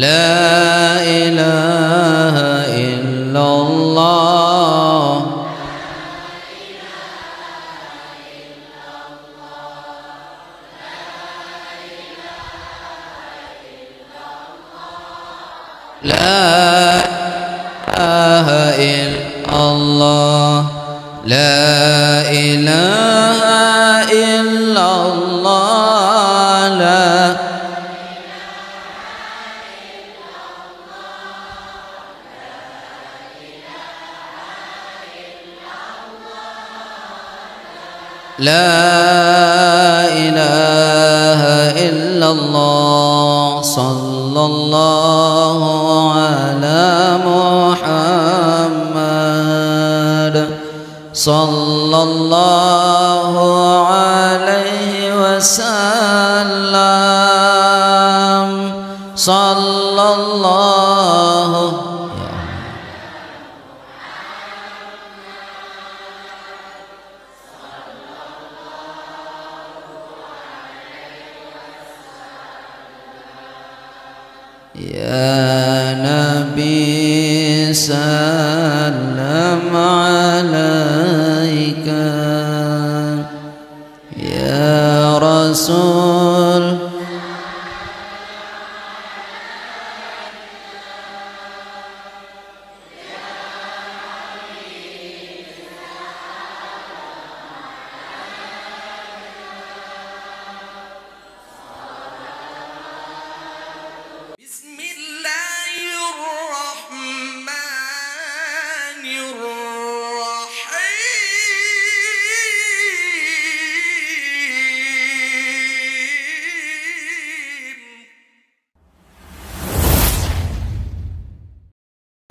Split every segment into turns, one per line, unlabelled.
لا إله إلا الله لا إله إلا الله لا إله إلا الله لا إله إلا الله صلى الله على محمد صلى الله عليه وسلم صلى الله يا نبي سلم عليك يا رسول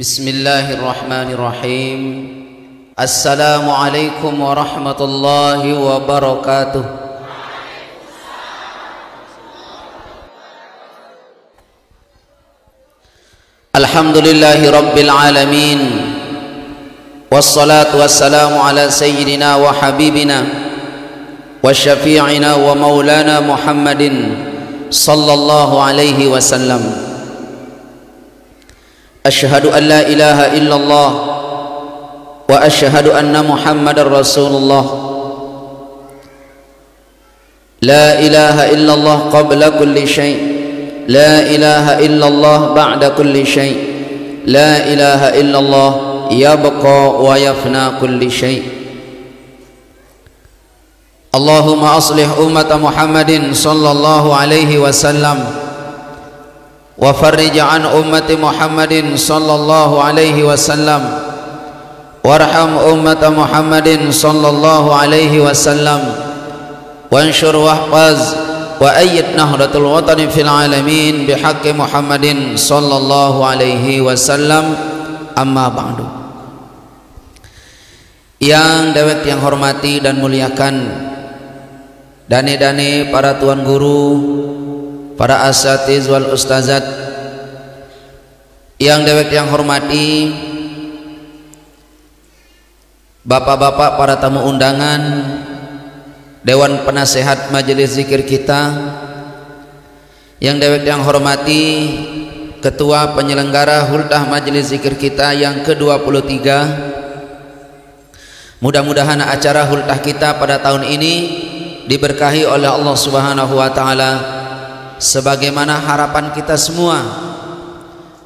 Bismillahirrahmanirrahim. Assalamualaikum warahmatullahi wabarakatuh. Alhamdulillahi rabbil alamin. Wassalatu wassalamu ala sayyidina wa habibina wa syafi'ina wa maulana Muhammadin sallallahu alaihi wasallam. Asyhadu an la ilaha illallah wa asyhadu anna Muhammadar Rasulullah. La ilaha illallah qabla kulli syai', la ilaha illallah ba'da kulli syai', la ilaha illallah yabqa wa yafna kulli syai'. Allahumma aslih ummata Muhammadin sallallahu alaihi wasallam wa farrij an ummati Muhammadin sallallahu alaihi wasallam warham ummata Muhammadin sallallahu alaihi wasallam wanshur wahfaz wa ayyid nahdatul watani fil alamin bihaqqi Muhammadin sallallahu alaihi wasallam. Amma ba'du. Yang dewek yang hormati dan muliakan dane-dane para tuan guru, para asatiz wal ustazat, yang dewek yang hormati bapak-bapak para tamu undangan, dewan penasehat majelis zikir kita, yang dewek yang hormati ketua penyelenggara huldah majelis zikir kita yang ke-23. Mudah-mudahan acara huldah kita pada tahun ini diberkahi oleh Allah Subhanahu wa taala sebagaimana harapan kita semua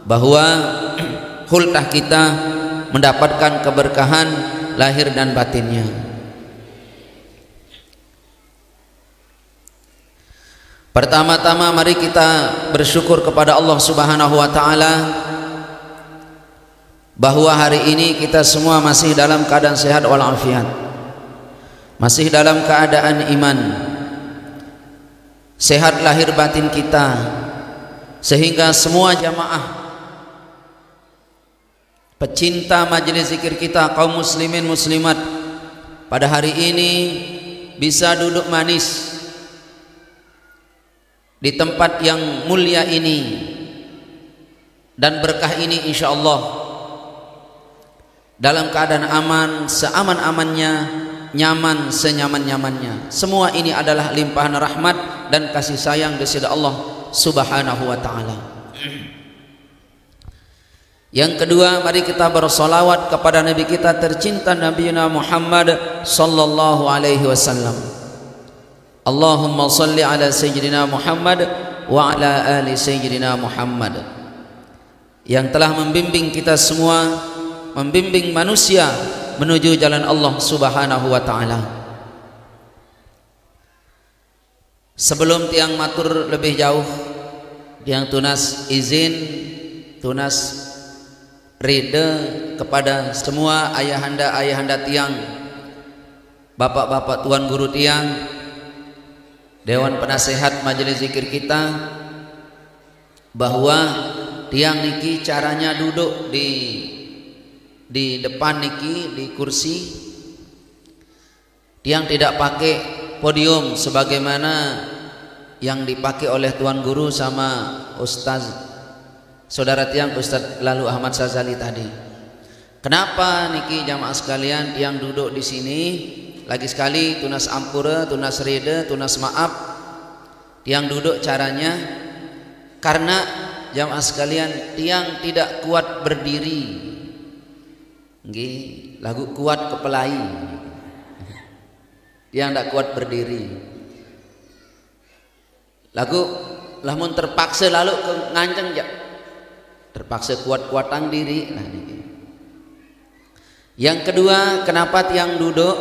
bahwa huldah kita mendapatkan keberkahan lahir dan batinnya. Pertama-tama mari kita bersyukur kepada Allah Subhanahu wa taala bahwa hari ini kita semua masih dalam keadaan sehat walafiat, masih dalam keadaan iman, sehat lahir batin kita, sehingga semua jamaah pecinta majelis zikir kita, kaum muslimin muslimat, pada hari ini bisa duduk manis di tempat yang mulia ini dan berkah ini, insya Allah dalam keadaan aman, seaman-amannya, nyaman senyaman-nyamannya. Semua ini adalah limpahan rahmat dan kasih sayang dari Allah Subhanahu wa taala. Yang kedua, mari kita bersolawat kepada Nabi kita tercinta, Nabi Muhammad sallallahu alaihi wasallam. Allahumma salli ala sayyidina Muhammad wa ala ali sayyidina Muhammad, yang telah membimbing kita semua, membimbing manusia menuju jalan Allah Subhanahu wa taala. Sebelum tiang matur lebih jauh, tiang tunas izin, tunas rida kepada semua ayahanda tiang, bapak-bapak tuan guru tiang, dewan penasehat majelis zikir kita, bahwa tiang niki caranya duduk di depan niki di kursi. Tiang tidak pakai podium sebagaimana yang dipakai oleh tuan guru sama ustaz saudara tiang Ustaz Lalu Ahmad Sazali tadi. Kenapa niki jamaah sekalian tiang duduk di sini? Lagi sekali tunas ampura, tunas reda, tunas maaf, tiang duduk caranya karena jamaah sekalian tiang tidak kuat berdiri. Nggih, lagu kuat kepelai. Tiang tidak kuat berdiri. Lagu lamun terpaksa lalu ke nganceng ya. Terpaksa kuat-kuatang diri lah niki. Yang kedua, kenapa tiang duduk?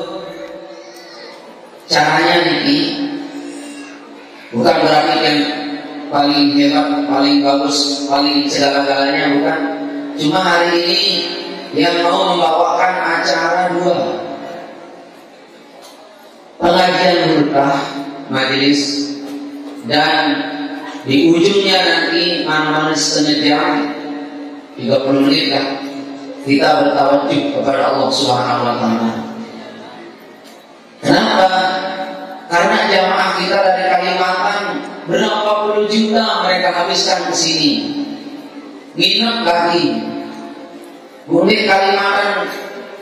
Caranya niki bukan berarti yang paling hebat, paling bagus, paling segala-galanya, bukan. Cuma hari ini yang mau membawakan acara dua, pengajian hulkah majelis, dan di ujungnya nanti manis setengah jam 30 menit lah kita bertawajuh kepada Allah Subhanahu wa taala. Kenapa? Karena jamaah kita dari Kalimantan berapa puluh juta mereka habiskan ke sini. Nginep lagi. Bukan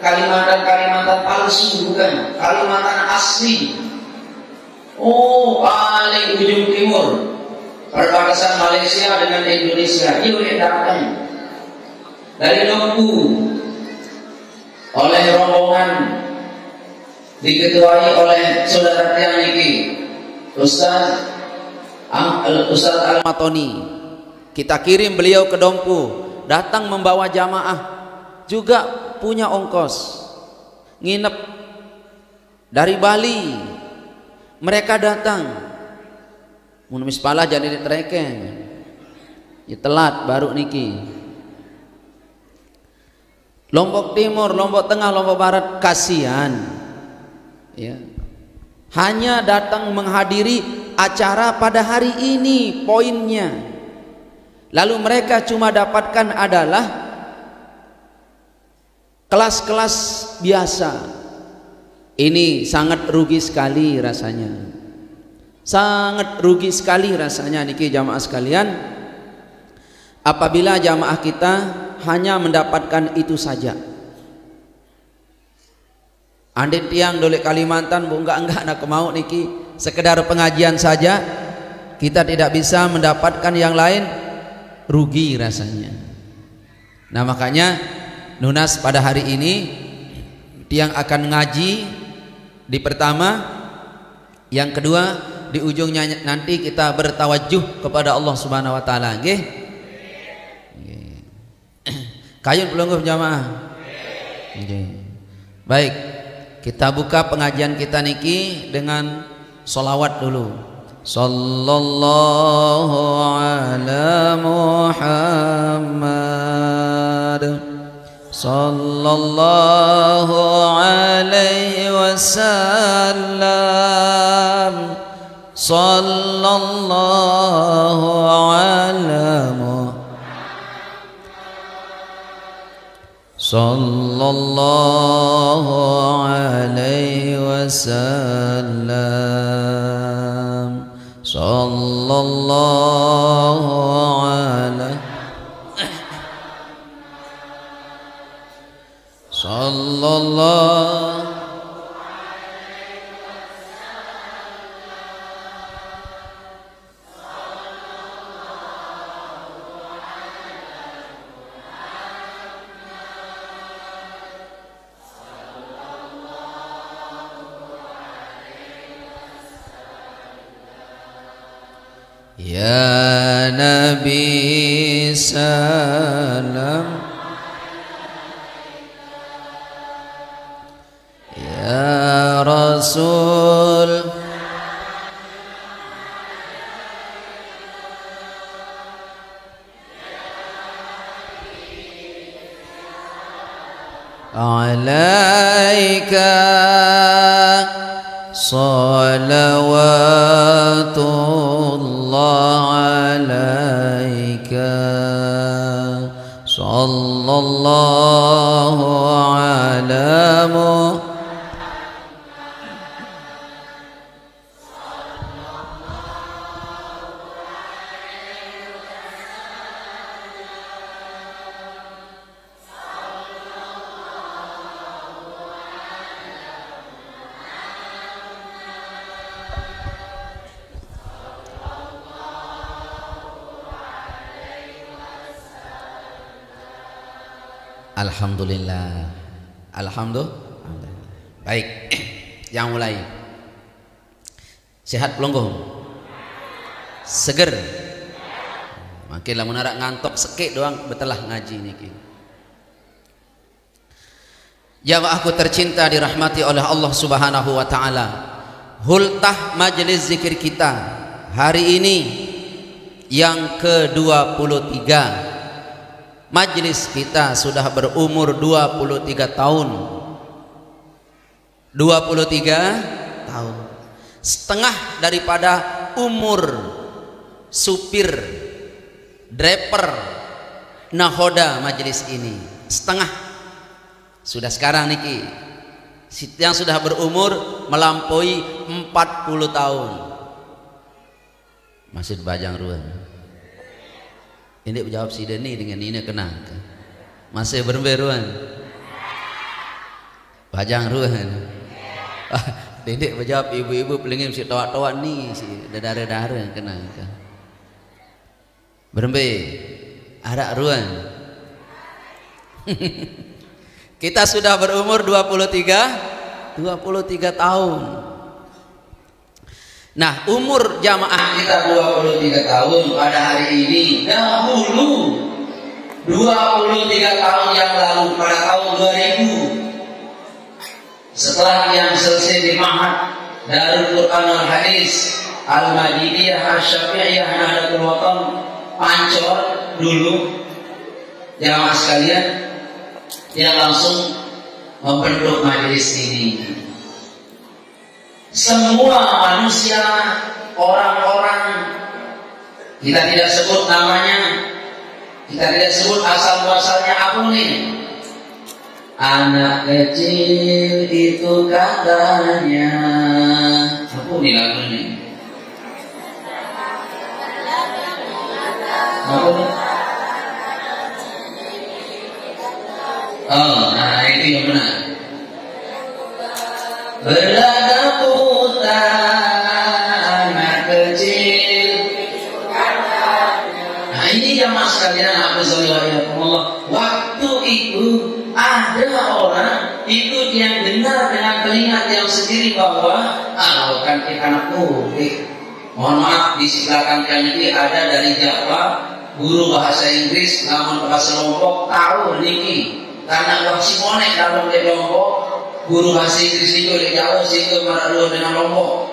Kalimantan palsu, bukan. Kalimantan asli. Oh, paling ujung timur, perbatasan Malaysia dengan Indonesia. Yuk datang dari Dompu oleh rombongan diketuai oleh saudara tiang niki Ustaz Al-Matoni. Kita kirim beliau ke Dompu, datang membawa jamaah, juga punya ongkos nginep dari Bali. Mereka datang munumis pala jadi ditrekeng ya, telat baru niki. Lombok Timur, Lombok Tengah, Lombok Barat kasihan ya, hanya datang menghadiri acara pada hari ini poinnya. Lalu mereka cuma dapatkan adalah kelas-kelas biasa. Ini sangat rugi sekali rasanya, sangat rugi sekali rasanya niki jamaah sekalian, apabila jamaah kita hanya mendapatkan itu saja. Andin tiang dolek Kalimantan bu enggak nak mau niki sekedar pengajian saja, kita tidak bisa mendapatkan yang lain, rugi rasanya. Nah makanya Nunas pada hari ini tiang akan ngaji di pertama, yang kedua di ujungnya nanti kita bertawajuh kepada Allah Subhanahu wa taala. Nggih. Kayun pelungguh jamaah. Nggih. Baik, kita buka pengajian kita niki dengan sholawat dulu. Sallallahu ala Muhammad sallallahu alaihi wasallam sallallahu ala sallallahu alaihi wasallam sallallahu alaihi sallallahu Ya Nabi salam, ya Rasul alaika salawatullah alaika sallallahu ala Muhammad. Alhamdulillah. Alhamdulillah. Baik. Yang mulai. Sehat pelunggung. Seger. Makin lamun arak ngantok sekik doang betelah ngaji niki. Jamaahku tercinta dirahmati oleh Allah Subhanahu wa taala. Hultah majelis zikir kita hari ini yang ke-23. Majlis kita sudah berumur 23 tahun. 23 tahun. Setengah daripada umur supir driver nahoda majlis ini. Setengah. Sudah sekarang niki yang sudah berumur melampaui 40 tahun. Masih bajang ruan. Ini jawab si Deni dengan ini kenal. Masih berberuan. Bajang ruan. Dedek menjawab ibu-ibu pelingin si tawa-tawa nih si dadara-dadara kenal. Berembe. Ada ruan. Kita sudah berumur 23 tahun. Nah, umur jamaah kita 23 tahun pada hari ini. Dahulu 23 tahun yang lalu pada tahun 2000, setelah yang selesai di Ma'had Darul Quran Al Hadis Al Madiniyah Asy-Syafi'iyah Nahdlatul Wathon Pancor dulu, jamaah sekalian yang langsung membentuk majelis ini. Semua manusia, orang-orang, kita tidak sebut namanya, kita tidak sebut asal muasalnya apa nih. Anak kecil itu katanya apa nih lagu ini? Apa nih? Oh, nah itu yang benar. Belaga putra anak kecil. Nah ini jamaah sekalian, Allah. Waktu itu ada orang itu yang dengar dengan telinga yang sendiri bahwa kan anak mudik. Mohon maaf di sebelah kanan ini ada dari Jawa guru bahasa Inggris namun bahasa Lombok tahu niki karena wasi monek dalam di Lombok. Guru bahasa Inggris itu di Jawa sih ke marun dengan Lombok,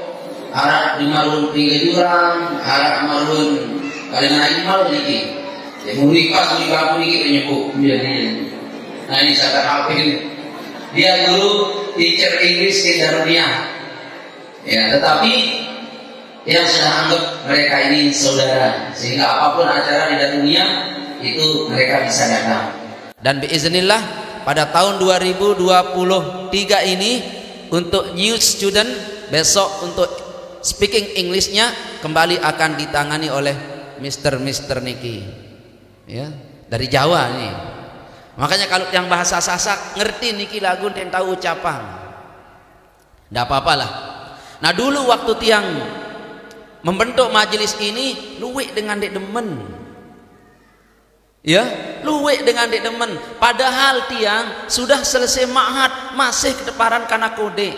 arah di marun tiga jurang, arah marun kalian lagi malu niki, ya muri pas muri kamu niki penyebut jadi, nah ini saya apa ini, dia guru teacher Inggris di dunia, ya tetapi yang sudah anggap mereka ini saudara, sehingga apapun acara di dunia itu mereka bisa datang. Dan biiznillah pada tahun 2023 ini untuk new student besok untuk speaking Englishnya kembali akan ditangani oleh Mr. Niki ya dari Jawa nih. Makanya kalau yang bahasa Sasak ngerti niki lagu dan tahu ucapan nggak apa-apalah. Nah dulu waktu tiang membentuk majelis ini luwih dengan dek demen ya, luwek dengan dek demen. Padahal tiang sudah selesai ma'had masih kedeparan karena kode,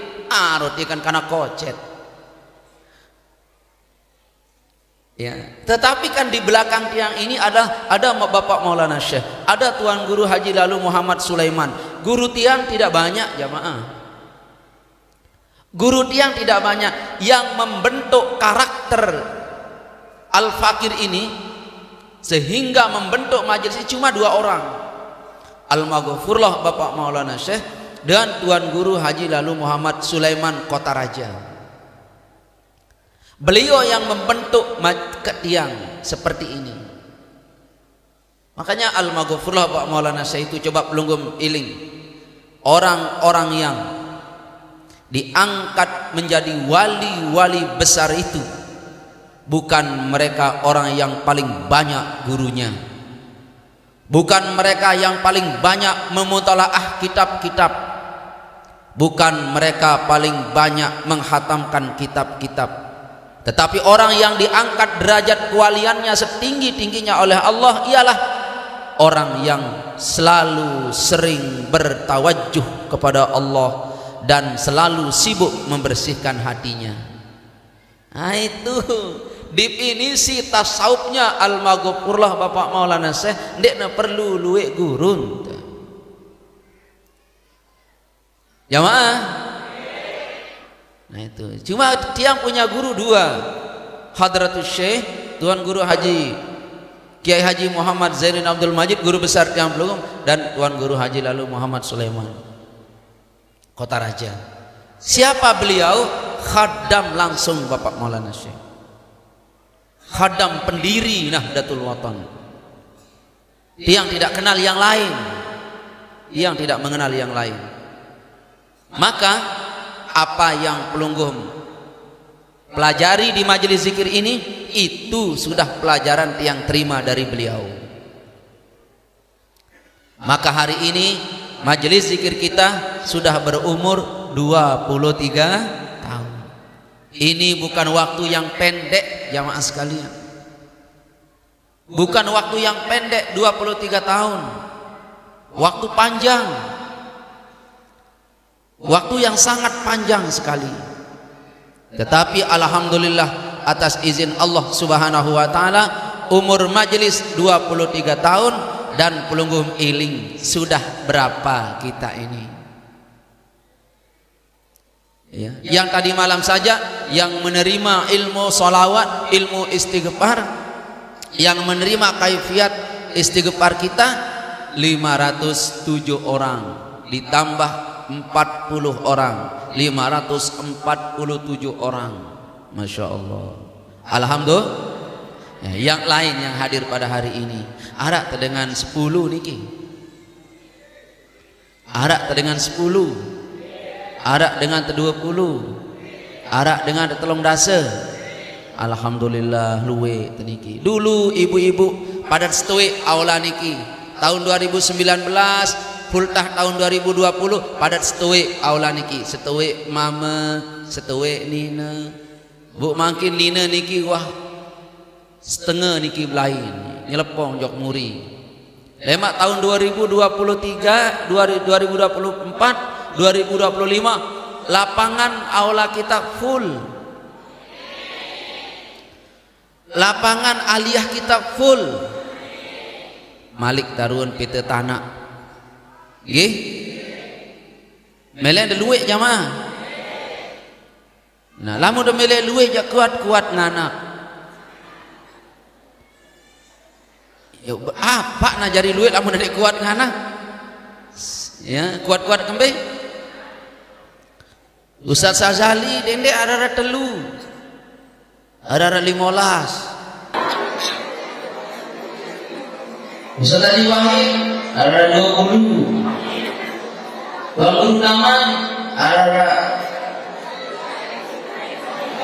roti kan karena kocet. Ya, tetapi kan di belakang tiang ini ada Bapak Maulana Syekh, ada Tuan Guru Haji Lalu Muhammad Sulaiman. Guru tiang tidak banyak jamaah. Guru tiang tidak banyak. Yang membentuk karakter Al-Fakir ini sehingga membentuk majelis ini cuma 2 orang. Al-Maghfurlah Bapak Maulana Syekh dan Tuan Guru Haji Lalu Muhammad Sulaiman Kota Raja. Beliau yang membentuk tiang seperti ini. Makanya Al-Maghfurlah Pak Maulana Syekh itu coba pelunggum iling. Orang-orang yang diangkat menjadi wali-wali besar itu bukan mereka orang yang paling banyak gurunya, bukan mereka yang paling banyak memutalaah kitab-kitab, bukan mereka paling banyak menghatamkan kitab-kitab. Tetapi orang yang diangkat derajat kewaliannya setinggi-tingginya oleh Allah ialah orang yang selalu sering bertawajjuh kepada Allah dan selalu sibuk membersihkan hatinya. Nah itu definisi tasawufnya Al-Maghfurlah Bapak Maulana Syekh. Ndekna perlu luwek gurun jamaah. Nah itu cuma tiang punya guru 2, Hadratus Syekh Tuan Guru Haji Kiai Haji Muhammad Zainuddin Abdul Majid, guru besar tiang pelunggung, dan Tuan Guru Haji Lalu Muhammad Sulaiman Kota Raja. Siapa beliau? Khadam langsung Bapak Maulana Syekh, khadam pendiri Nahdlatul Watan. Tiang tidak kenal yang lain, tiang tidak mengenal yang lain. Maka apa yang pelunggum pelajari di majelis zikir ini itu sudah pelajaran tiang terima dari beliau. Maka hari ini majelis zikir kita sudah berumur 23 tahun. Ini bukan waktu yang pendek jamaah sekalian, bukan waktu yang pendek. 23 tahun waktu panjang, waktu yang sangat panjang sekali. Tetapi alhamdulillah atas izin Allah Subhanahu wa taala umur majelis 23 tahun dan pelunggum iling sudah berapa kita ini? Ya, yang tadi malam saja yang menerima ilmu sholawat, ilmu istighfar, yang menerima kaifiat istighfar kita 507 orang ditambah 40 orang, 547 orang. Masya Allah, alhamdulillah. Ya, yang lain yang hadir pada hari ini arak dengan 10 niki, arak dengan 10, arak dengan 20, arak dengan telung dasa. Alhamdulillah luwe teniki. Dulu ibu-ibu pada stoik aula niki tahun 2019 Fultah tahun 2020 padat stoik aula niki, stoik mama, stoik nina. Bu makin nina niki wah setengah niki lain nyelepong jok muri. Lemak tahun 2023, 2024, 2025 lapangan aula kita full. Lapangan aliyah kita full. Malik Tarun Pita Tanah. Nggih. Melek de luwek jamaah. Nah, lamun de melek luwek jak kuat-kuat nganak. Ya apa nak jari luwek lamun de kuat nganak? Ya, kuat-kuat kembe. Ustaz Sazali dende ada telu. Ada 15. Ustaz Ali Wahid ada 20. Bangun taman ada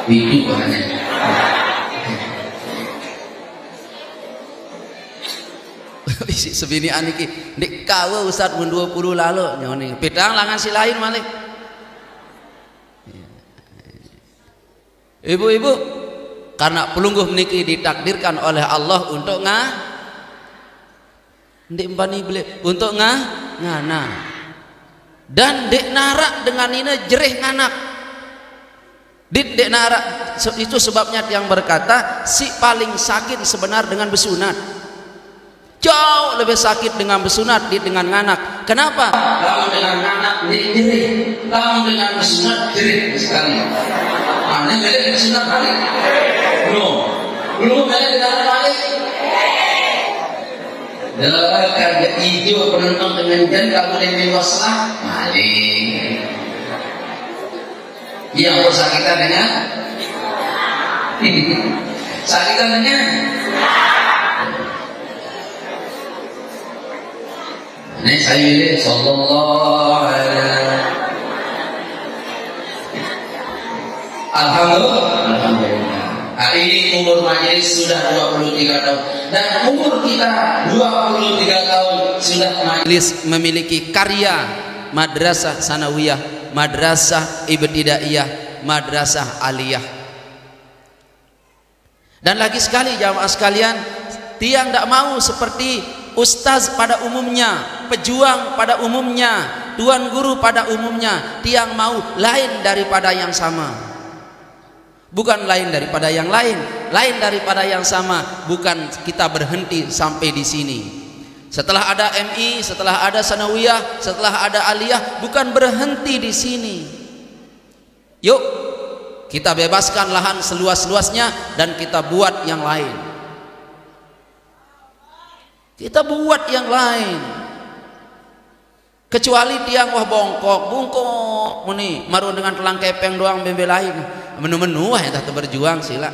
hidup banyak. Isi sebini aniki nek kawe Ustaz mun 20 lalu nyone pedang langan si lain malik. Ibu-ibu karena pelungguh niki ditakdirkan oleh Allah untuk ndek mbani beli untuk ngana dan dek narak dengan ini jerih nganak Itu sebabnya yang berkata si paling sakit sebenar dengan bersunat. Jauh lebih sakit dengan bersunat dengan nganak. Kenapa? Lamun dengan nganak nyeri, lamun dengan bersunat nyeri sekali. Mana beda bersunat balik? Belum beda dengan balik. Dalam kerja hijau penonton dengan janda boleh mewaslah balik. Yang bersakitan dengan sakitan dengan ini saya pilih sallallahu alaihi. Alhamdulillah. Hari ini umur majelis sudah 23 tahun dan umur kita 23 tahun sudah majelis memiliki karya madrasah sanawiyah, madrasah ibtidaiyah, madrasah aliyah. Dan lagi sekali jamaah sekalian, tiang tidak mau seperti ustaz pada umumnya, pejuang pada umumnya, tuan guru pada umumnya. Tiang mau lain daripada yang sama. Bukan lain daripada yang lain, lain daripada yang sama. Bukan kita berhenti sampai di sini. Setelah ada MI, setelah ada sanawiyah, setelah ada aliyah, bukan berhenti di sini. Yuk, kita bebaskan lahan seluas-luasnya dan kita buat yang lain. Kita buat yang lain. Kecuali tiang wah bongkok muni maru dengan telang kepeng doang bembelain menu-menu wah entah berjuang sila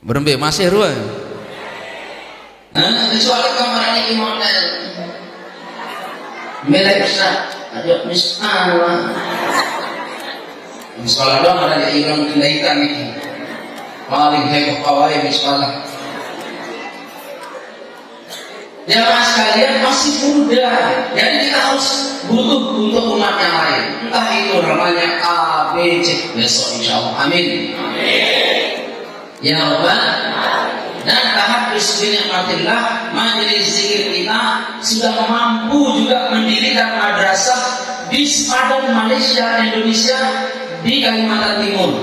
berembe masih ruang kecuali kamarnya di model melek sa ada misalnya misalnya doang ada yang kendaikan ini paling heboh kawai misalnya. Jamaah sekalian masih muda, jadi kita harus butuh untuk umat yang lain. Entah itu namanya A, B, C, besok insya Allah. Amin. Ya Rabbal. Dan tahap bismillahirrahmanirrahim, majelis zikir kita sudah mampu juga mendirikan madrasah di sepadan Malaysia, Indonesia, di Kalimantan Timur.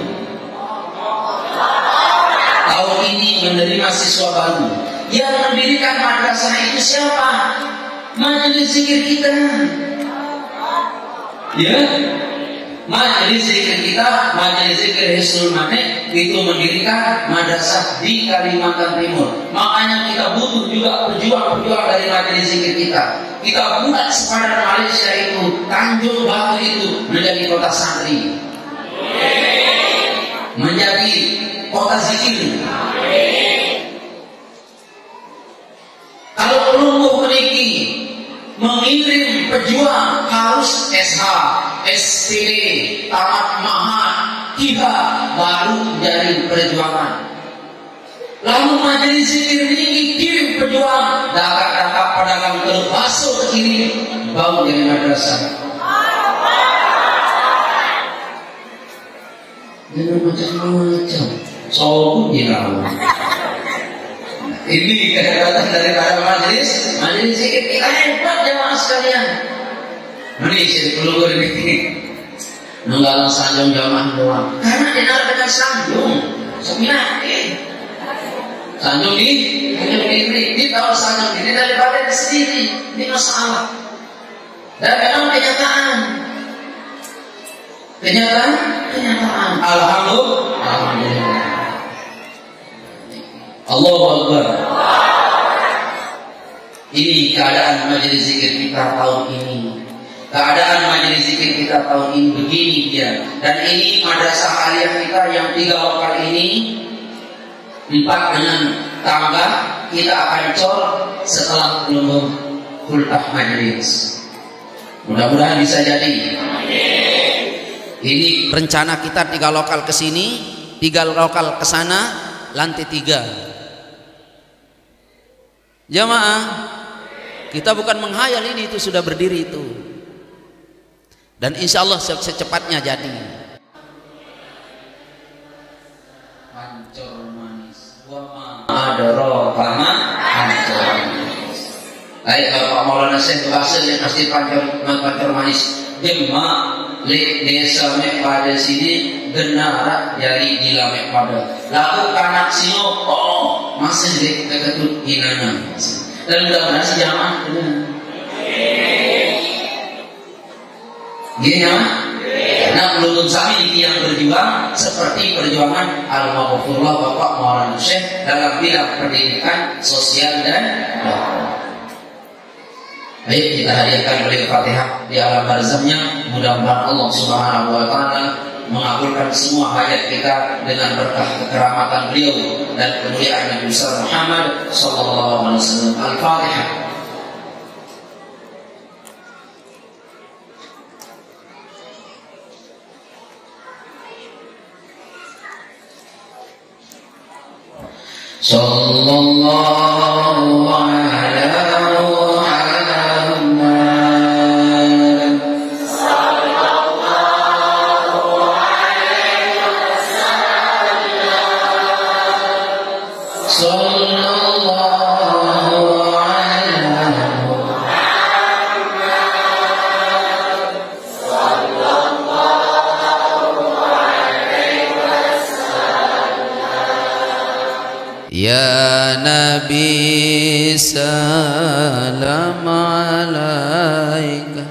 Tahun ini menerima siswa baru. Yang mendirikan madrasah itu siapa? Majelis zikir kita. Ya, majelis zikir kita, majelis zikir Hisnul Manik itu mendirikan madrasah di Kalimantan Timur. Makanya kita butuh juga pejuang-pejuang dari majelis zikir kita. Kita buat sepadan Malaysia itu, Tanjung Batu itu menjadi kota santri, menjadi kota zikir. Kalau pelungguh meniki mengirim pejuang harus SH, SPD, tamat mahat, tiba baru dari perjuangan. Lalu majelis zikir ini kirim pejuang, dakak-dakak pedagang telur basuh ke kiri, bau dari madrasah. Jangan macam-macam, soal pun dia ini kedekatan daripada majelis zikir kita hebat jemaah sekalian. Malaysia di Pulau ini menggalang sanjung jamaah doang. Karena dinar dengan sanjung, sanjung ini tahu sanjung ini daripada di sini, ini masalah. Dan memang kenyataan. Alhamdulillah. Allahu Akbar. Ini keadaan majelis zikir kita tahun ini. Keadaan majelis zikir kita tahun ini begini dia. Dan ini madrasah aliyah kita yang 3 lokal ini 4 dengan tangga kita akan cor setelah pelungguh kultah majelis. Mudah-mudahan bisa jadi. Ini rencana kita 3 lokal ke sini, 3 lokal ke sana, lantai 3. Jamaah, kita bukan menghayal, ini itu sudah berdiri itu. Dan insya Allah secepatnya jadi. Hancur manis, ada roh hancur manis. Baik, Bapak Maulana Syekh Basir yang pasti pancur manis. Jema lek desa mek pada sini genara jadi gila mek pada lalu kanak sino masih lek ketut inana dan mudah-mudahan sejamaah gini ya. Nah, menuntut kami yang berjuang seperti perjuangan Al-Maghfurullah Bapak Maulana Syekh dalam bidang pendidikan sosial dan dakwah. Baik, kita hadirkan beliau Fatihah di alam barzahnya. Mudah-mudahan Allah Subhanahu wa taala mengabulkan semua hajat kita dengan berkah kekeramatan beliau dan kemuliaan Nabi Muhammad sallallahu alaihi wasallam. Al-Fatihah. Sallallahu alaihi Ya Nabi salam alaika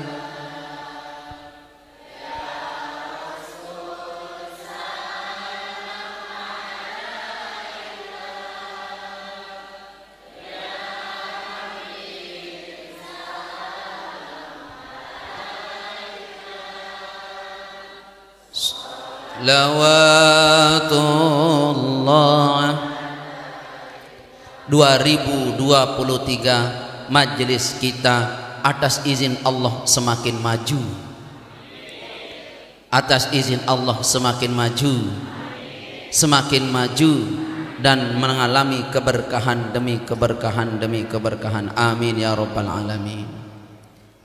Salawatullah. 2023 majelis kita atas izin Allah semakin maju, atas izin Allah semakin maju, semakin maju dan mengalami keberkahan demi keberkahan demi keberkahan. Amin ya rabbal alamin.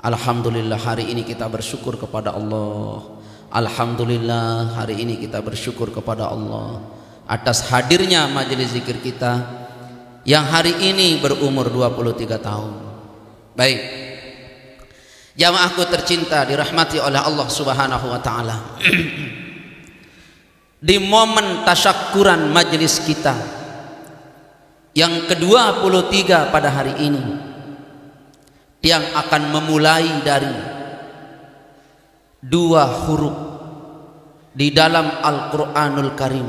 Alhamdulillah, hari ini kita bersyukur kepada Allah. Alhamdulillah, hari ini kita bersyukur kepada Allah atas hadirnya majelis zikir kita yang hari ini berumur 23 tahun. Baik, jamaahku tercinta dirahmati oleh Allah Subhanahu wa taala. Di momen tasyakuran majelis kita yang ke-23 pada hari ini, yang akan memulai dari 2 huruf di dalam Al-Qur'anul Karim.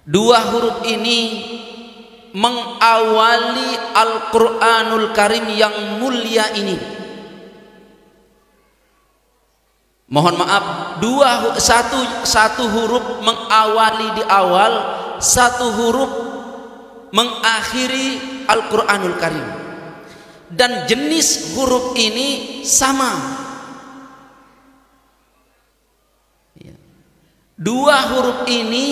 2 huruf ini mengawali Al-Qur'anul Karim yang mulia ini. Mohon maaf, satu huruf mengawali di awal, 1 huruf mengakhiri Al-Qur'anul Karim, dan jenis huruf ini sama. 2 huruf ini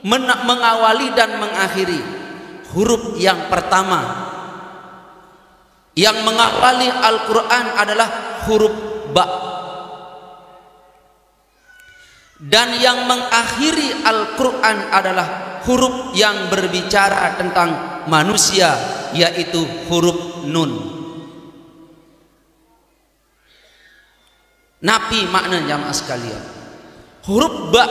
mengawali dan mengakhiri. Huruf yang pertama yang mengawali Al-Quran adalah huruf ba, dan yang mengakhiri Al-Quran adalah huruf yang berbicara tentang manusia, yaitu huruf nun. Napi makna jamaah sekalian, huruf ba,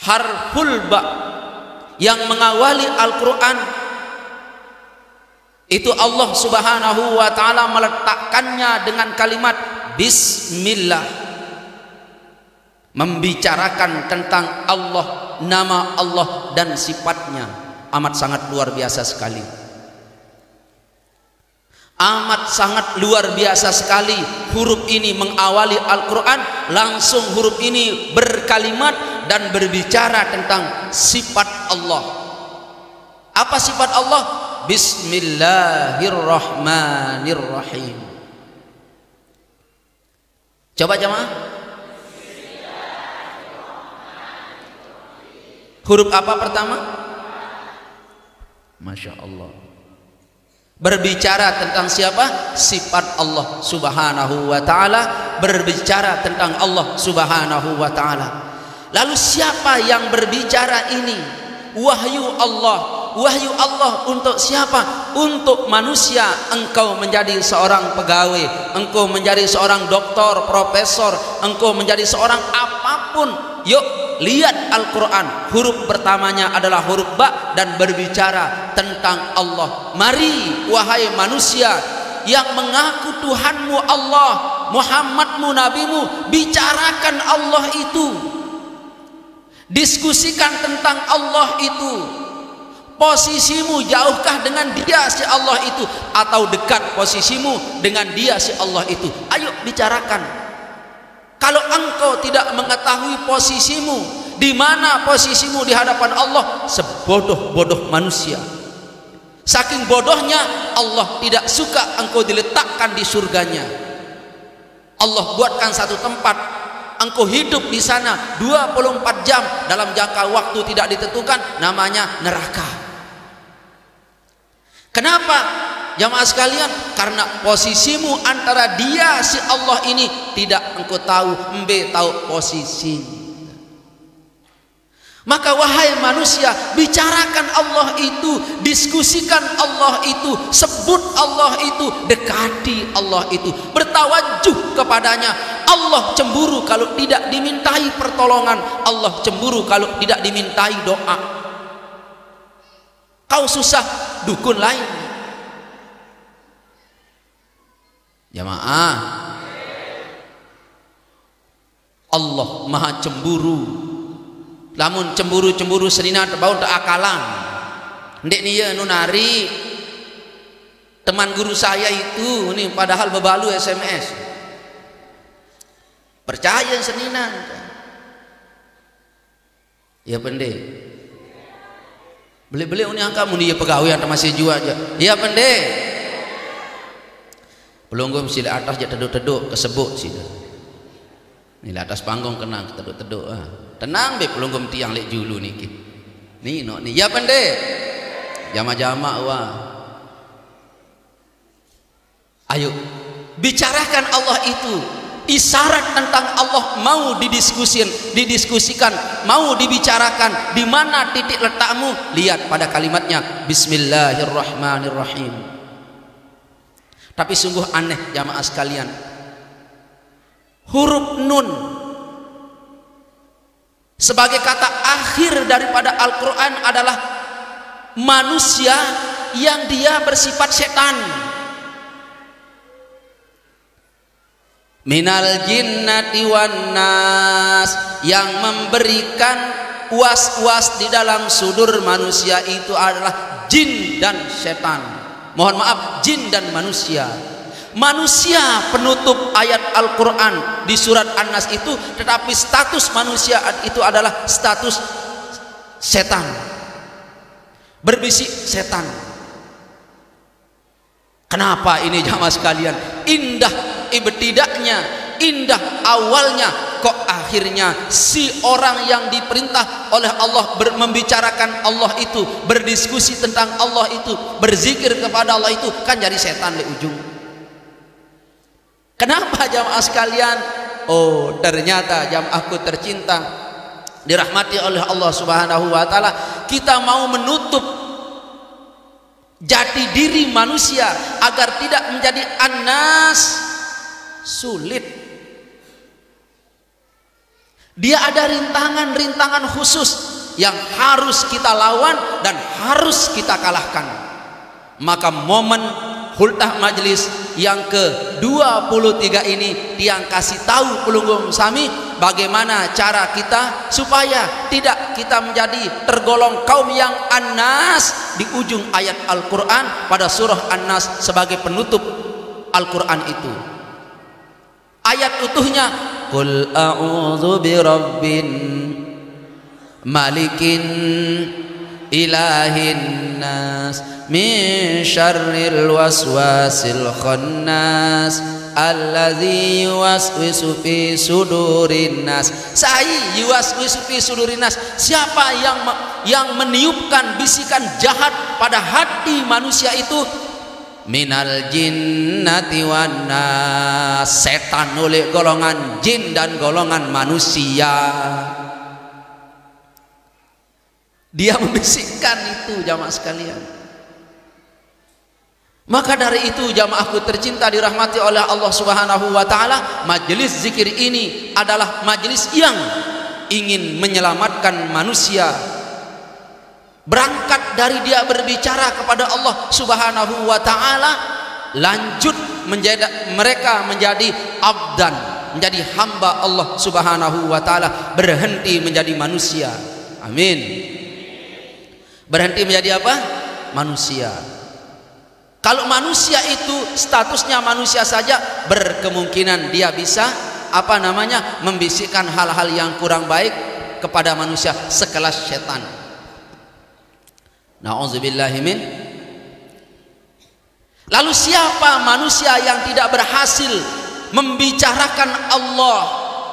harful ba yang mengawali Al-Quran itu Allah Subhanahu wa ta'ala meletakkannya dengan kalimat Bismillah, membicarakan tentang Allah, nama Allah dan sifatnya. Amat sangat luar biasa sekali, amat sangat luar biasa sekali. Huruf ini mengawali Al-Quran, langsung huruf ini berkalimat dan berbicara tentang sifat Allah. Apa sifat Allah? Bismillahirrahmanirrahim. Coba jemaah, huruf apa pertama? Masya Allah, berbicara tentang siapa? Sifat Allah Subhanahu wa ta'ala, berbicara tentang Allah Subhanahu wa ta'ala. Lalu siapa yang berbicara ini? Wahyu Allah wahyu Allah untuk siapa? Untuk manusia. Engkau menjadi seorang pegawai, engkau menjadi seorang doktor, profesor, engkau menjadi seorang apapun. Yuk lihat Al-Quran, huruf pertamanya adalah huruf ba dan berbicara tentang Allah. Mari wahai manusia yang mengaku Tuhanmu Allah, Muhammadmu nabimu, bicarakan Allah itu, diskusikan tentang Allah itu. Posisimu jauhkah dengan dia si Allah itu, atau dekat posisimu dengan dia si Allah itu? Ayo bicarakan. Kalau engkau tidak mengetahui posisimu, di mana posisimu di hadapan Allah, sebodoh-bodoh manusia. Saking bodohnya Allah tidak suka engkau diletakkan di surganya. Allah buatkan satu tempat, engkau hidup di sana 24 jam dalam jangka waktu tidak ditentukan, namanya neraka. Kenapa jamaah sekalian? Karena posisimu antara dia si Allah ini tidak engkau tahu, embe tahu posisi. Maka wahai manusia, bicarakan Allah itu, diskusikan Allah itu, sebut Allah itu, dekati Allah itu, bertawajuh kepadanya. Allah cemburu kalau tidak dimintai pertolongan, Allah cemburu kalau tidak dimintai doa. Kau susah, dukun lain. Jamaah, Allah maha cemburu. Lamun cemburu-cemburu senina bau tak akalang. Ndek nia nunari teman guru saya itu nih, padahal bebalu SMS. Percaya senina. Ya pendek. Beli-beli uni angka muni ya pegawai atau masih jual aja. Ya pendek. Pelunggu mesti di atas aja teduk-teduk kesebut sih. Ini atas panggung kenang teduk-teduk. Tenang be pelunggum tiang lek julu niki. Nih no nih ya pendek. Jama-jama wah. Ayo bicarakan Allah itu. Isyarat tentang Allah mau didiskusikan, mau dibicarakan. Di mana titik letakmu? Lihat pada kalimatnya Bismillahirrahmanirrahim. Tapi sungguh aneh jamaah sekalian. Huruf nun sebagai kata akhir daripada Al-Quran adalah manusia yang dia bersifat setan. Minal jinnati wan nas, yang memberikan was-was di dalam sudur manusia itu adalah jin dan setan. Mohon maaf, jin dan manusia. Manusia penutup ayat Al-Quran di surat An-Nas itu, tetapi status manusia itu adalah status setan, berbisik setan. Kenapa ini jamaah sekalian? Indah ibtidaknya, indah awalnya, kok akhirnya si orang yang diperintah oleh Allah membicarakan Allah itu, berdiskusi tentang Allah itu, berzikir kepada Allah itu, kan jadi setan di ujung. Kenapa jamaah sekalian? Oh, ternyata jamaahku tercinta, dirahmati oleh Allah Subhanahu wa taala, kita mau menutup jati diri manusia agar tidak menjadi anas, sulit. Dia ada rintangan-rintangan khusus yang harus kita lawan dan harus kita kalahkan. Maka momen hultah majlis yang ke-23 ini tiang kasih tahu pelunggum sami bagaimana cara kita supaya tidak kita menjadi tergolong kaum yang anas di ujung ayat Al-Quran pada surah An-Nas sebagai penutup Al-Quran itu. Ayat utuhnya, Qul a'udzu birabbin malikin ilahin nas min syarril waswasil khannas allazi yuwaswisu fi sudurin nas. Sai yuwaswisu fi sudurin nas, siapa yang meniupkan bisikan jahat pada hati manusia itu? Minal jinnati wan nas, setan oleh golongan jin dan golongan manusia. Dia membisikkan itu jamaah sekalian. Maka dari itu jamaahku tercinta dirahmati oleh Allah Subhanahu wa taala, majelis zikir ini adalah majelis yang ingin menyelamatkan manusia. Berangkat dari dia berbicara kepada Allah Subhanahu wa taala, lanjut mereka menjadi abdan, menjadi hamba Allah Subhanahu wa taala, berhenti menjadi manusia. Amin. Berhenti menjadi apa? Manusia. Kalau manusia itu statusnya manusia saja, berkemungkinan dia bisa membisikkan hal-hal yang kurang baik kepada manusia sekelas setan. Na'udzubillahi min. Lalu siapa manusia yang tidak berhasil membicarakan Allah,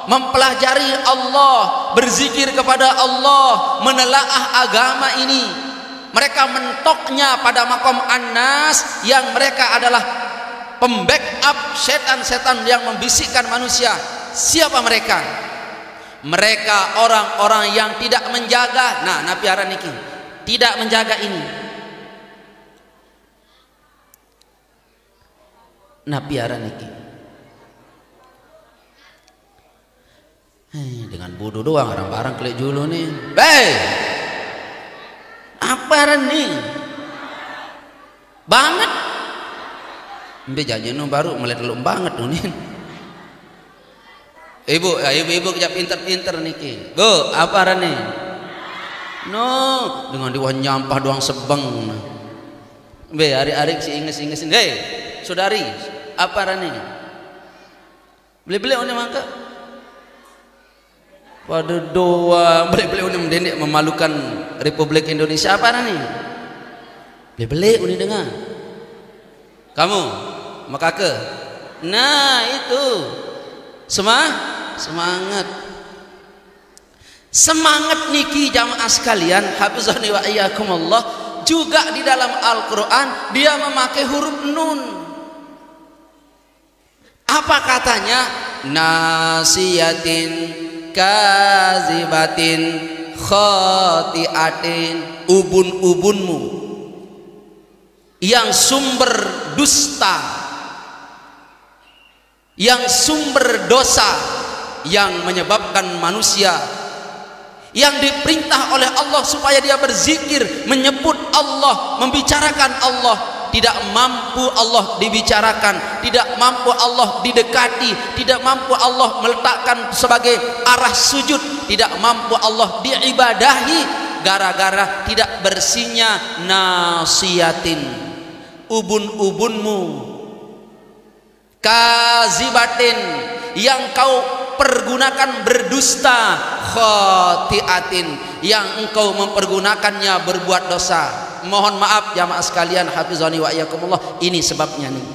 mempelajari Allah, berzikir kepada Allah, menelaah agama ini? Mereka mentoknya pada makom An-Nas, yang mereka adalah pembackup setan-setan yang membisikkan manusia. Siapa mereka? Mereka orang-orang yang tidak menjaga. Nah, napiara niki tidak menjaga ini. Napiara niki. Dengan bodoh doang barang-barang kelek julu nih. Apa nih? Banget. Mbe jajan baru melihat lu banget nih. Ibu kerja pinter-pinter niki. Bu, apa nih? No, dengan diwan nyampah doang sebeng. Be hari-hari si inges-ingesin. Hei, saudari, apa nih? Beli-beli oni mangka. Pada doa beli-beli uni mendidik memalukan Republik Indonesia. Apa nih? Beli-beli uni dengar. Kamu maka ke. Nah itu semangat niki jamaah sekalian, hafizani wa iyyakumullah. Juga di dalam Al-Quran dia memakai huruf nun. Apa katanya? Nasiyatin kazibatin khati'atin. Ubun-ubunmu yang sumber dusta, yang sumber dosa, yang menyebabkan manusia yang diperintah oleh Allah supaya dia berzikir, menyebut Allah, membicarakan Allah, tidak mampu Allah dibicarakan, tidak mampu Allah didekati, tidak mampu Allah meletakkan sebagai arah sujud, tidak mampu Allah diibadahi gara-gara tidak bersihnya nasiyatin, ubun-ubunmu, kazibatin, yang kau pergunakan berdusta, khati'atin, yang engkau mempergunakannya berbuat dosa. Mohon maaf jamaah sekalian, hafizani wa iyyakumullah, ini sebabnya nih.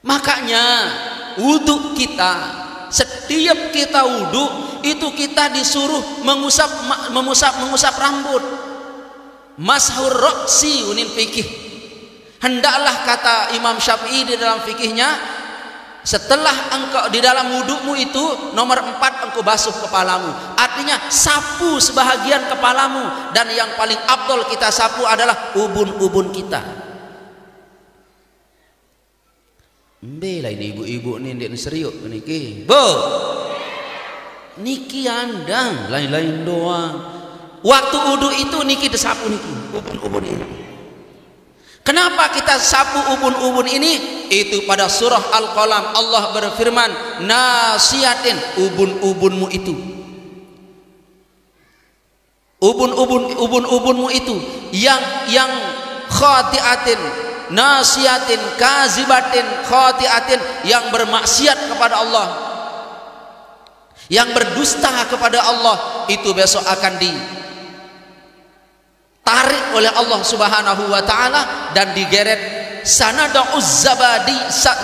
Makanya wudhu kita, setiap kita wudhu itu kita disuruh mengusap rambut. Mashur roksi unin fikih. Hendaklah kata Imam Syafi'i di dalam fikihnya, setelah engkau di dalam wudhumu itu nomor 4 engkau basuh kepalamu. Artinya sapu sebahagian kepalamu, dan yang paling afdol kita sapu adalah ubun-ubun kita. Bela ini ibu-ibu nih ndek serius niki. Bu. Niki andang lain-lain doang. Waktu wudhu itu niki disapu niki ubun-ubun ini. Kenapa kita sapu ubun-ubun ini? Itu pada surah Al-Qalam Allah berfirman, nasiyatin, ubun-ubunmu itu, ubun-ubunmu itu yang khati'atin, nasiyatin, kazibatin, khati'atin, yang bermaksiat kepada Allah, yang berdusta kepada Allah, itu besok akan ditarik oleh Allah Subhanahu wa taala dan digeret. Sanada'uz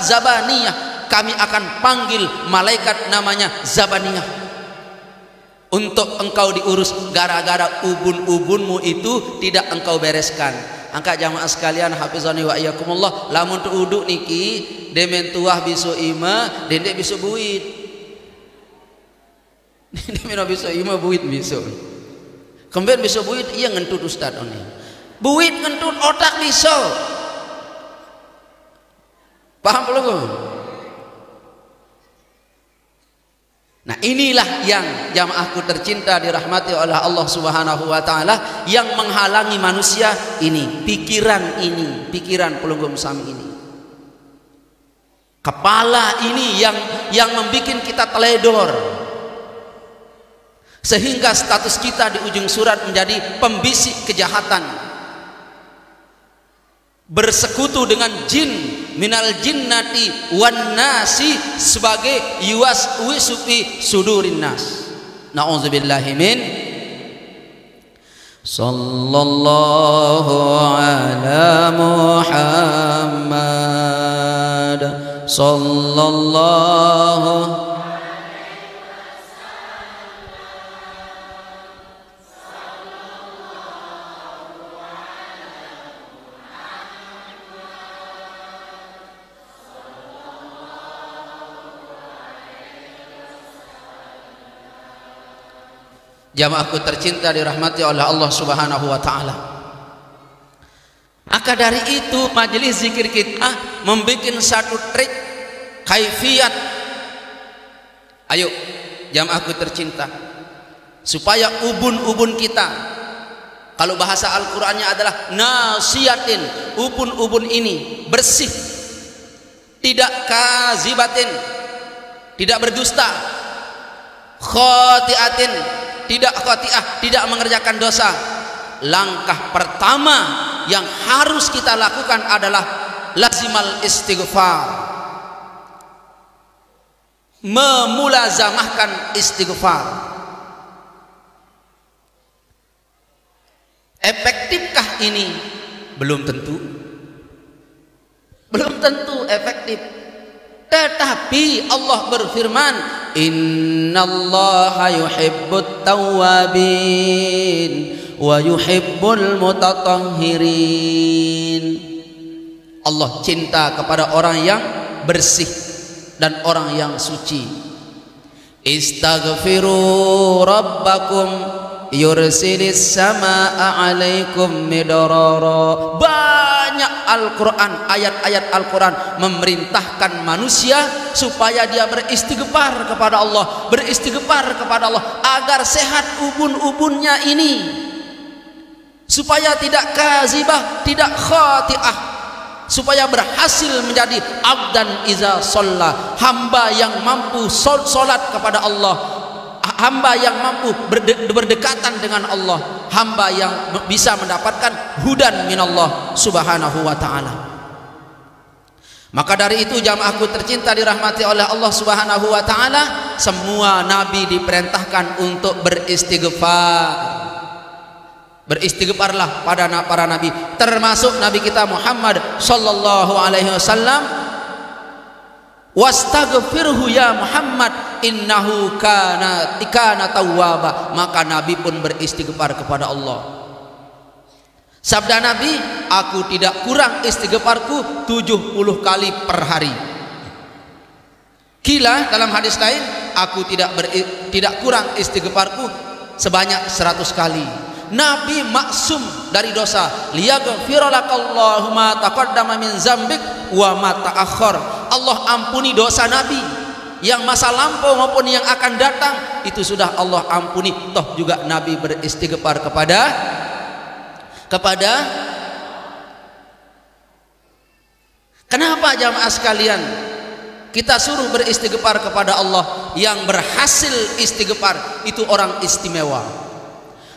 zabaniyah, kami akan panggil malaikat namanya Zabaniyah untuk engkau diurus gara-gara ubun-ubunmu itu tidak engkau bereskan. Angkat jamaah sekalian, hafizani wa iyyakumullah, lamun tu uduk niki demen tuah bisu ima dendek bisu buit. Ini mina bisa ima buit bisa. Kemudian bisa buit iya ngentut ustad oni. Buit ngentut otak bisa. Paham belum? Nah inilah yang jamaahku tercinta dirahmati oleh Allah Subhanahu wa taala, yang menghalangi manusia ini, pikiran pelunggum sami ini. Kepala ini yang membuat kita teledor. Sehingga status kita di ujung surat menjadi pembisik kejahatan. Bersekutu dengan jin, minal jinnati wan nasi, sebagai yuwas wisufi sudurin nas. Na'udzubillahi min. Sallallahu ala Muhammad sallallahu. Jamaahku tercinta dirahmati oleh Allah Subhanahu wa taala. Maka dari itu majelis zikir kita membuat satu trik kaifiat. Ayo jamaahku tercinta, supaya ubun-ubun kita, kalau bahasa Al-Qur'annya adalah nasiyatin, ubun-ubun ini bersih, tidak kazibatin, tidak berdusta, khotiatin, tidak khotiah, tidak mengerjakan dosa. Langkah pertama yang harus kita lakukan adalah lazimal istighfar, memulazamahkan istighfar. Efektifkah ini? Belum tentu efektif. Tetapi Allah berfirman, innallaha yuhibbut tawwabin wa yuhibbul mutatahhirin. Allah cinta kepada orang yang bersih dan orang yang suci. Istaghfiru rabbakum yursilis samaa alaikum midrara. Banyak Al-Quran, ayat-ayat Al-Quran memerintahkan manusia supaya dia beristighfar kepada Allah, agar sehat ubun-ubunnya ini, supaya tidak kazibah, tidak khati'ah, supaya berhasil menjadi abdan iza sholla, hamba yang mampu sholat kepada Allah, hamba yang mampu berdekatan dengan Allah, hamba yang bisa mendapatkan hudan minallah subhanahu wa ta'ala. Maka dari itu jamaahku tercinta dirahmati oleh Allah subhanahu wa ta'ala, semua nabi diperintahkan untuk beristighfar. Beristighfarlah pada para nabi, termasuk nabi kita Muhammad sallallahu alaihi wasallam. Wastaghfirhu ya Muhammad innahu kana tawwaba. Maka nabi pun beristighfar kepada Allah. Sabda Nabi, aku tidak kurang istighfarku 70 kali per hari. Kila dalam hadis lain, aku tidak kurang istighfarku sebanyak 100 kali. Nabi maksum dari dosa. Liyaghfiralakallahu ma taqaddama min zambik wa ma ta'akhkhar. Allah ampuni dosa Nabi yang masa lampau maupun yang akan datang, itu sudah Allah ampuni. Toh juga Nabi beristighfar kepada kenapa jamaah sekalian kita suruh beristighfar kepada Allah? Yang berhasil istighfar itu orang istimewa.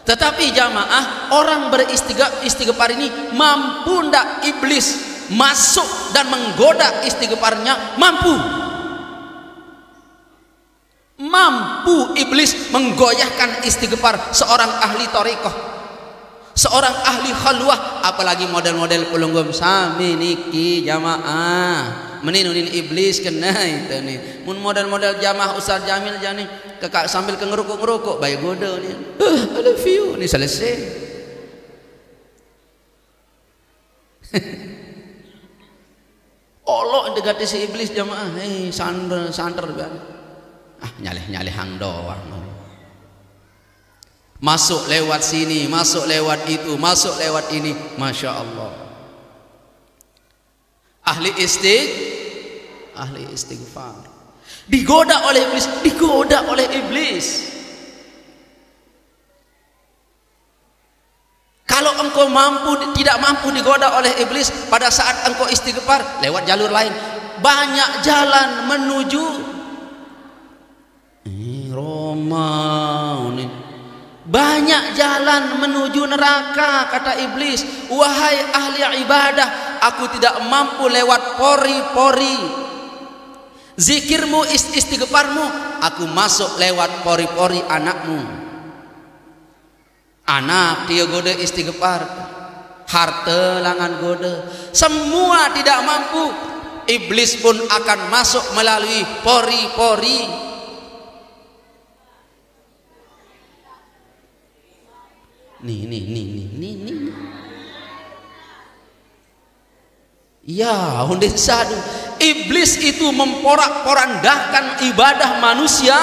Tetapi jamaah, orang beristighfar ini mampu ndak iblis masuk dan menggoda istighfarnya? Mampu iblis menggoyahkan istighfar seorang ahli thariqah, seorang ahli khalwah, apalagi model-model pelunggum sami niki jamaah meninunin iblis kena itu nih. Mun model-model jamaah Ustaz Jamil jani kakak sambil ngerukuk-ngerukuk bayi goda nih. I love you nih selesai. Allah dekati si iblis jamaah, santer banget. Nyaleh hang doang. Masuk lewat sini, masuk lewat itu, masuk lewat ini. Masya Allah. Ahli istighfar. Digoda oleh iblis, digoda oleh iblis. Kalau engkau tidak mampu digoda oleh iblis pada saat engkau istighfar, lewat jalur lain. Banyak jalan menuju Roma. Banyak jalan menuju neraka, kata iblis. Wahai ahli ibadah, aku tidak mampu lewat pori-pori zikirmu, istighfarmu. Aku masuk lewat pori-pori anakmu. Anak dia goda istighfar, harta langan goda, semua tidak mampu. Iblis pun akan masuk melalui pori-pori. Nih. Ya, hundin sadu. Iblis itu memporak-porandakan ibadah manusia,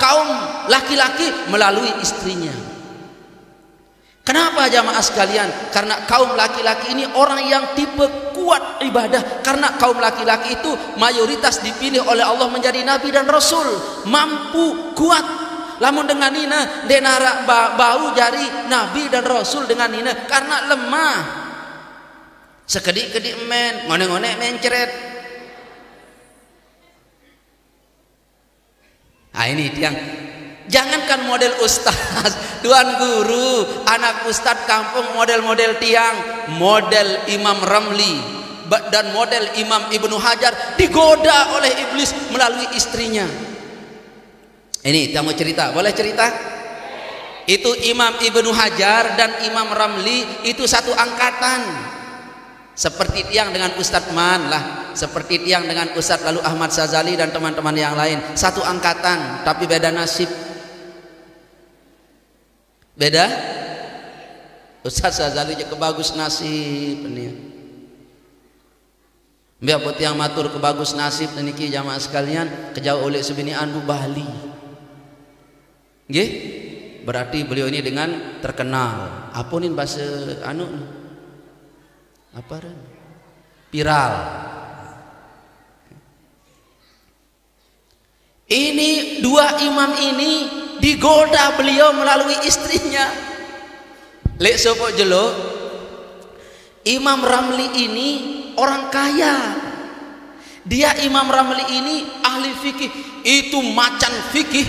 kaum laki-laki melalui istrinya. Kenapa jamaah sekalian? Karena kaum laki-laki ini orang yang tipe kuat ibadah. Karena kaum laki-laki itu mayoritas dipilih oleh Allah menjadi nabi dan rasul, mampu, kuat. Lamun dengan nina denara bau jari nabi dan rasul dengan nina karena lemah. Sekedik-kedik men, ngone-ngone mencret. Nah ini tiang. Jangankan model ustaz, tuan guru, anak ustaz kampung, model-model tiang, model Imam Ramli dan model Imam Ibnu Hajar digoda oleh iblis melalui istrinya. Ini kita mau cerita, boleh cerita? Itu Imam Ibnu Hajar dan Imam Ramli itu satu angkatan. Seperti tiang dengan Ustadz Man lah, seperti tiang dengan Ustadz lalu Ahmad Sazali dan teman-teman yang lain, satu angkatan tapi beda nasib. Beda. Ustadz Sazali je kebagus nasib ini. Biar buat yang matur kebagus nasib niki jamaah sekalian kejauh oleh sebini andu Bali. Nggih? Berarti beliau ini dengan terkenal. Apunin bahasa anu apa ren? Viral. Ini dua imam ini digoda beliau melalui istrinya. Lek sopo jelo, Imam Ramli ini orang kaya. Dia Imam Ramli ini ahli fikih. Itu macan fikih,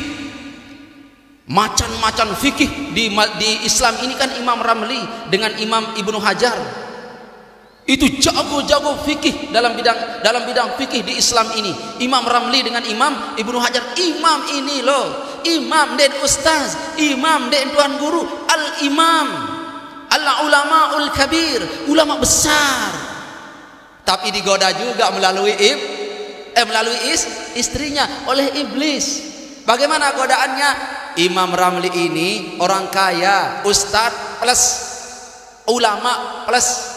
macan fikih di Islam ini kan Imam Ramli dengan Imam Ibnu Hajar. Itu jago-jago fikih dalam bidang fikih di Islam ini. Imam Ramli dengan Imam Ibnu Hajar. Imam ini loh, imam dan ustaz, imam dan tuan guru, al-imam, al-ulamaul kabir, ulama besar. Tapi digoda juga melalui istrinya oleh iblis. Bagaimana godaannya? Imam Ramli ini orang kaya, ustaz plus ulama plus.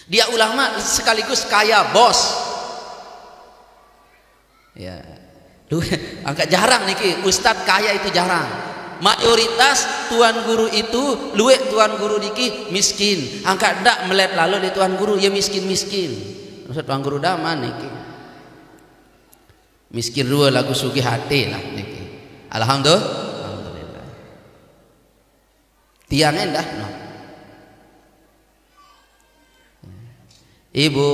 Dia ulama sekaligus kaya, bos. Ya, angkat jarang niki ustadz kaya itu jarang. Mayoritas tuan guru itu luwe tuan guru niki miskin. Angkat ndak melet lalu di tuan guru ya miskin. Maksud tuan guru daman niki. Miskin dua lagu sugih hati lah niki. Alhamdulillah. Tiang endah no. Ibu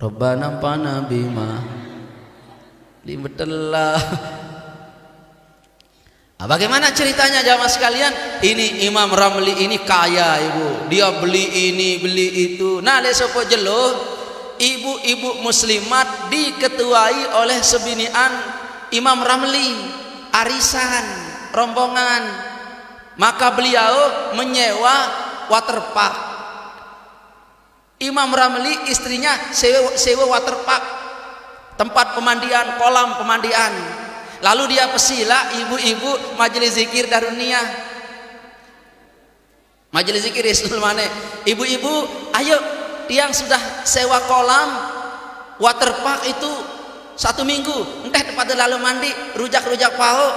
Rabbana pana bima libetellah. Bagaimana ceritanya jamaah sekalian? Ini Imam Ramli ini kaya ibu. Dia beli ini beli itu. Nah lesopo jelo ibu-ibu muslimat diketuai oleh sebinian Imam Ramli, arisan rombongan. Maka beliau menyewa waterpark. Imam Ramli istrinya sewa waterpark, tempat pemandian, kolam pemandian. Lalu dia pesila ibu-ibu majelis zikir Darunia, majelis zikir Islam mana? Ibu-ibu, ayo tiang sudah sewa kolam waterpark itu 1 minggu entah tempat lalu mandi rujak-rujak paho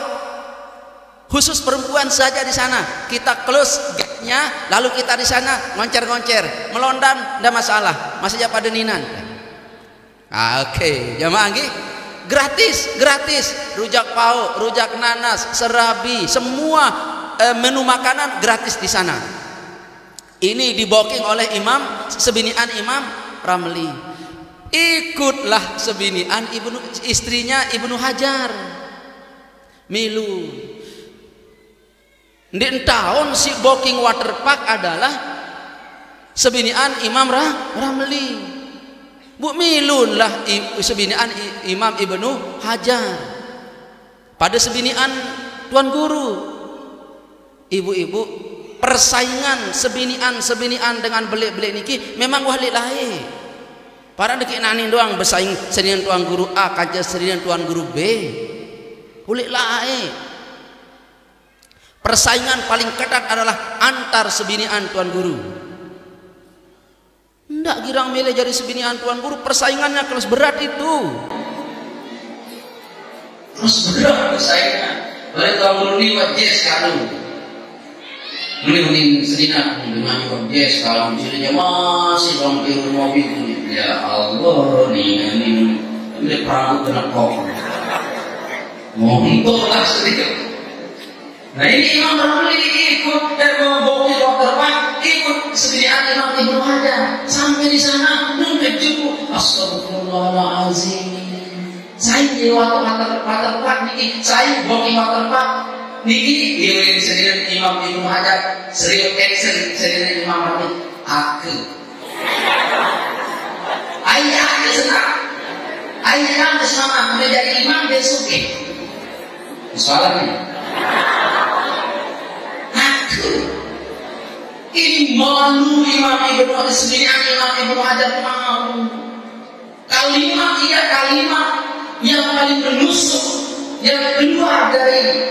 khusus perempuan saja di sana. Kita close gate-nya, lalu kita di sana ngoncer-ngoncer, melondan, tidak masalah, masih aja pada ninan. Oke, jamaah nggih. Gratis, rujak paho, rujak nanas, serabi, semua menu makanan gratis di sana. Ini diboking oleh sebinian Imam Ramli. Ikutlah sebinian istrinya Ibnu Hajar. Milu. Di tahun si booking waterpark adalah sebinian Imam Ramli. Bu milun lah sebinian Imam Ibnu Hajar. Pada sebinian tuan guru. Ibu-ibu persaingan sebinian dengan belik-belik niki memang wahli lain. Para deki nani doang bersaing senian tuan guru A kaca senian tuan guru B. Ulik lain. Persaingan paling ketat adalah antar sebinian tuan guru. Ndak girang milih jadi sebinian tuan guru, persaingannya kelas berat itu. Terus berat persaingan. Oleh tuan guru ni wajib sekali. Mending sedina dengan wajib sekali. Jadinya masih hampir mobil. Ya Allah, ini perang kena kok. Montoklah sedikit. Nah ini Imam Ramli ikut membawa waterpark, ikut sebinian Imam Ibnu Hajar sampai di sana mengejuk astagfirullahaladzim. Saya di waterpark niki, saya bawa waterpark niki di sebinian Imam Ibnu Hajar serius action sebinian Imam Ramli aku. Ayah aku senang. Ayah aku senang menjadi imam dia suki. Soalnya aku ini malu Imam Ibnu Hajar malu. Kalimat yang paling menusuk yang keluar dari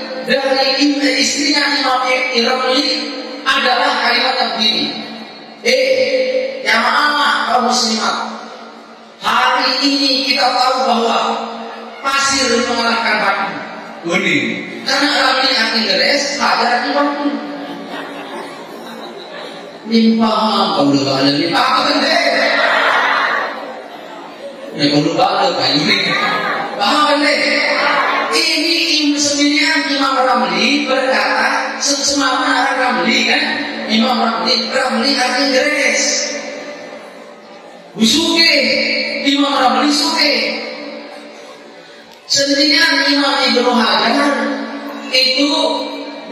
istrinya Imam Ramli adalah kalimat yang begini. Jamaah kaum muslimat, hari ini kita tahu bahwa pasir mengalahkan batu. Ini karena Ramli akan beres, Hajar Imam limpah kau lupa ada limpah kan deh. Ya kau lupa ada kayu ni, paham kan deh? Ini sebinian Imam Ramli berkata semama Ramli kan, Imam Ramli akan beres. Suke Imam Ramli suke. Sedangkan Imam Ibnu Hajar itu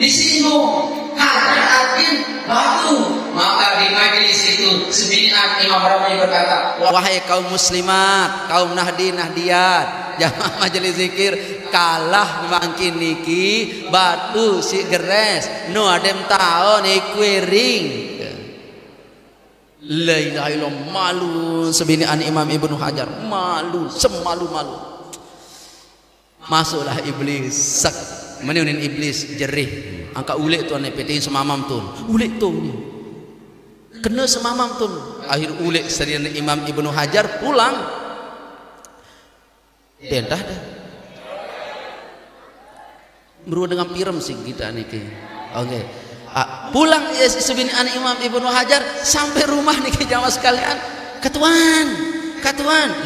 disinggung Hajar artinya batu. Maka di majelis itu sebinian Imam Ramli berkata, wahai kaum muslimat, kaum nahdiyat, jamaah majelis zikir, kalah mangkin niki batu si geres no adem taon ikuering. La ilaha illallah, malu sebinian Imam Ibnu Hajar, malu semalu-malu. Masuklah iblis sak menunin iblis jerih angka ulik tuan nepetin semamam tun ulik tu ni kena semamam tun akhir ulik serian Imam Ibnu Hajar pulang dendah dah beru dengan pirem sih kita niki. Oke. Pulang ya sebinian Imam Ibnu Hajar sampai rumah niki jamaah sekalian ketuan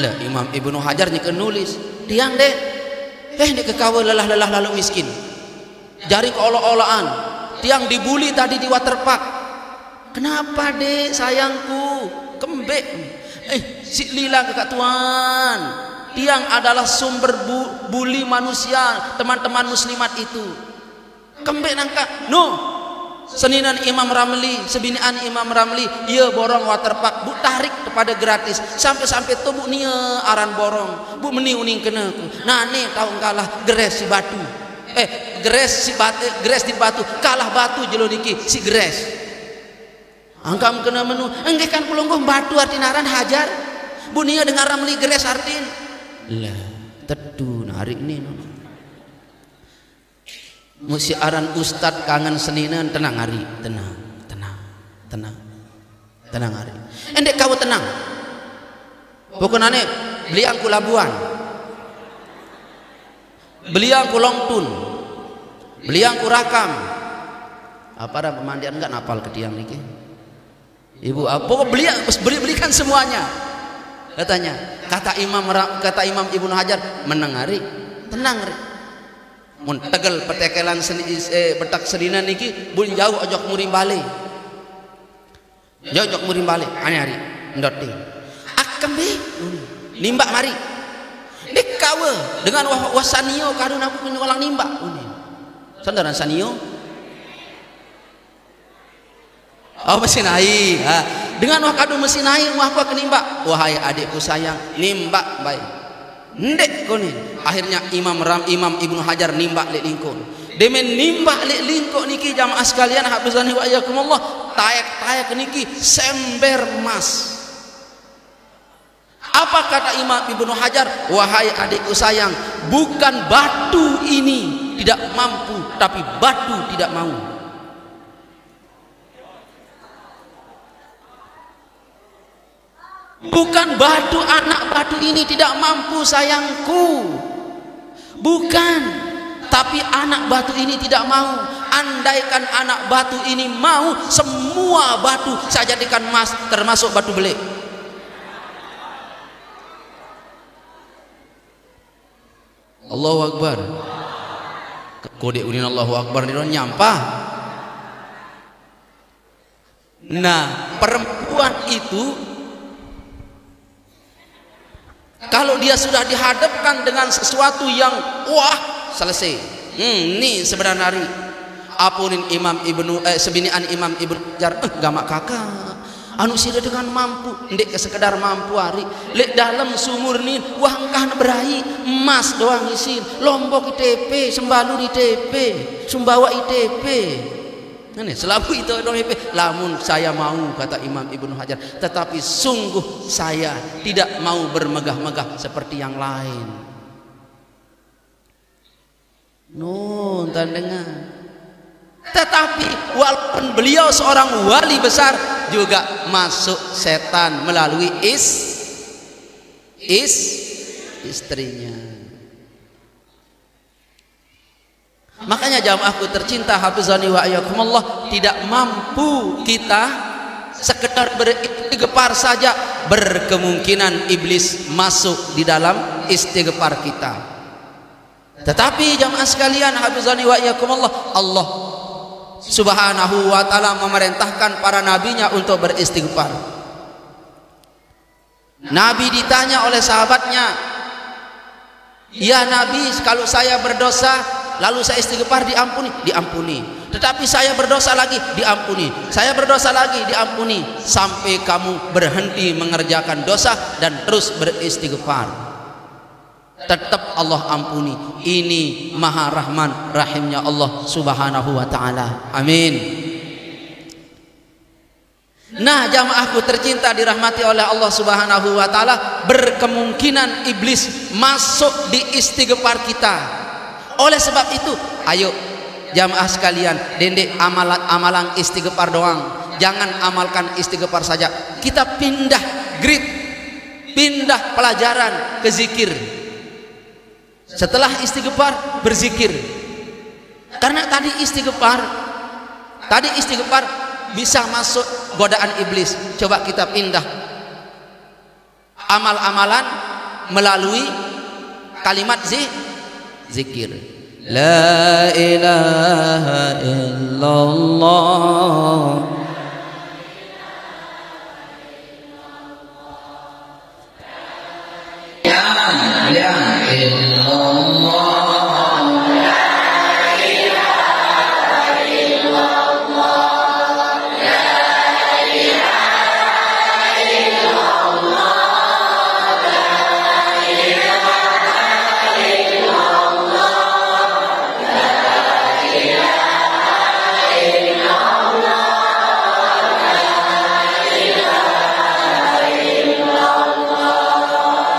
lah Imam Ibnu Hajar ni nulis tiang deh ni kekawa lelah lalu miskin jari keolah-olahan tiang dibuli tadi di waterpark. Kenapa dek sayangku kembek si lila kekatuan tiang adalah sumber buli manusia teman-teman muslimat itu kembek nangka no seninan Imam Ramli sebinian Imam Ramli ia borong waterpark bu tarik kepada gratis sampai tu bu nia aran borong bu meni uning kena nane tahu kalah geres si batu geres di batu kalah batu jelo niki si geres angkam kena menu enggak kan pelungguh batu artin aran Hajar bu nia dengan Ramli geres artin lah tedu narik ni musi aran ustad kangen seninan tenang hari tenang hari endek kau tenang pokoknya beli angku Labuan beliau ku longtun, beliau ku rakam. Apa ada pemandian enggak napal ke tiang niki? Ibu apa belikan semuanya. Katanya, kata Imam Ibnu Hajar, menengari, tenang ri. Mun tegel petekelan petak sedina niki bun jauh ojok murim balik. Jauh ojok murim balik, ane hari ndoti. Akam be nimbak mari. Dek kawe dengan wasanio kadun aku penyolang nimbak. Sandaran sanio. Oh mesin air. Dengan wakadu mesin air aku akan nimbak. Wahai adikku sayang, nimbak baik. Ndek koni. Akhirnya Imam Ibnu Hajar nimbak lek lingkon. Demen nimbak lek lingkon niki jamaah sekalian hafizani wa iyyakumullah, tayak niki sember emas. Apa kata Imam Ibnu Hajar? Wahai adikku sayang, bukan batu ini tidak mampu, tapi batu tidak mau. Bukan batu, anak batu ini tidak mampu sayangku, bukan, tapi anak batu ini tidak mau. Andaikan anak batu ini mau, semua batu saya jadikan emas, termasuk batu belik. Allahu Akbar. Kode udin Allahu Akbar ini nyampah. Nah, perempuan itu kalau dia sudah dihadapkan dengan sesuatu yang wah, selesai. Ini sebenarnya hari apunin sebinian Imam Ibnu Hajar, gamak kakak anu sida dengan mampu, ndek sekedar mampu hari lek dalam sumur ni wah engkah berai emas doang isin, lombok ITP, sembalu ITP, sumbawa ITP. Ini selalu itu dong ITP. Lamun saya mau, kata Imam Ibnu Hajar, tetapi sungguh saya tidak mau bermegah-megah seperti yang lain. Nun tandengan. Tetapi walaupun beliau seorang wali besar, juga masuk setan melalui istrinya. Makanya jamaahku tercinta hafizani wa iyyakumullah, tidak mampu kita sekedar beristighfar saja, berkemungkinan iblis masuk di dalam istighfar kita. Tetapi jamaah sekalian hafizani wa iyyakumullah, Allah Subhanahu wa ta'ala memerintahkan para nabinya untuk beristighfar. Nabi ditanya oleh sahabatnya, ya Nabi, kalau saya berdosa lalu saya istighfar diampuni? Diampuni. Tetapi saya berdosa lagi, diampuni. Saya berdosa lagi, diampuni. Sampai kamu berhenti mengerjakan dosa dan terus beristighfar, tetap Allah ampuni. Ini maha rahman rahimnya Allah Subhanahu wa ta'ala. Amin. Nah jamaahku tercinta dirahmati oleh Allah Subhanahu wa ta'ala, berkemungkinan iblis masuk di istighfar kita. Oleh sebab itu, ayo jamaah sekalian, dendek amalan istighfar doang, jangan amalkan istighfar saja. Kita pindah grade, pindah pelajaran ke zikir. Setelah istighfar berzikir, karena tadi istighfar bisa masuk godaan iblis. Coba kita pindah amal-amalan melalui kalimat zikir. La ilaha illallah,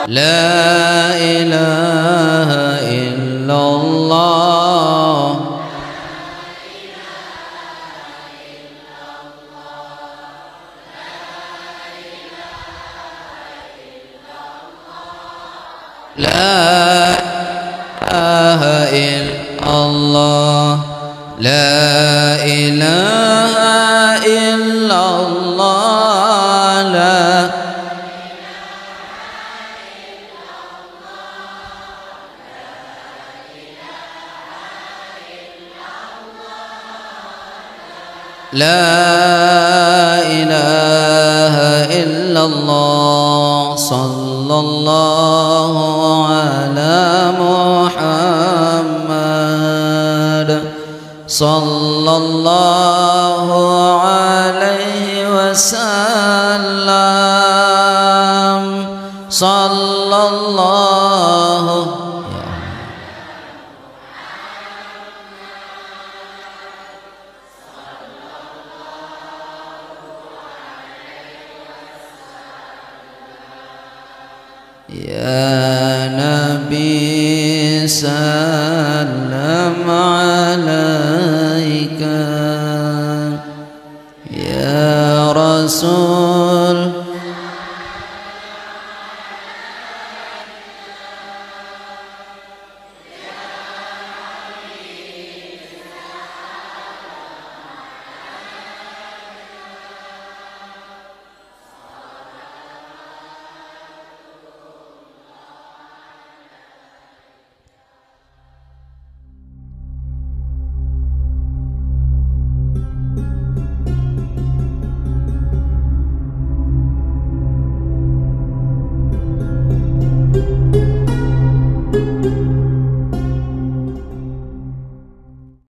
La ilaha illallah, la ilaha La ilaha illallah. Sallallahu ala Muhammad. Sallallahu alaihi wasallam. Sallallahu ya Nabi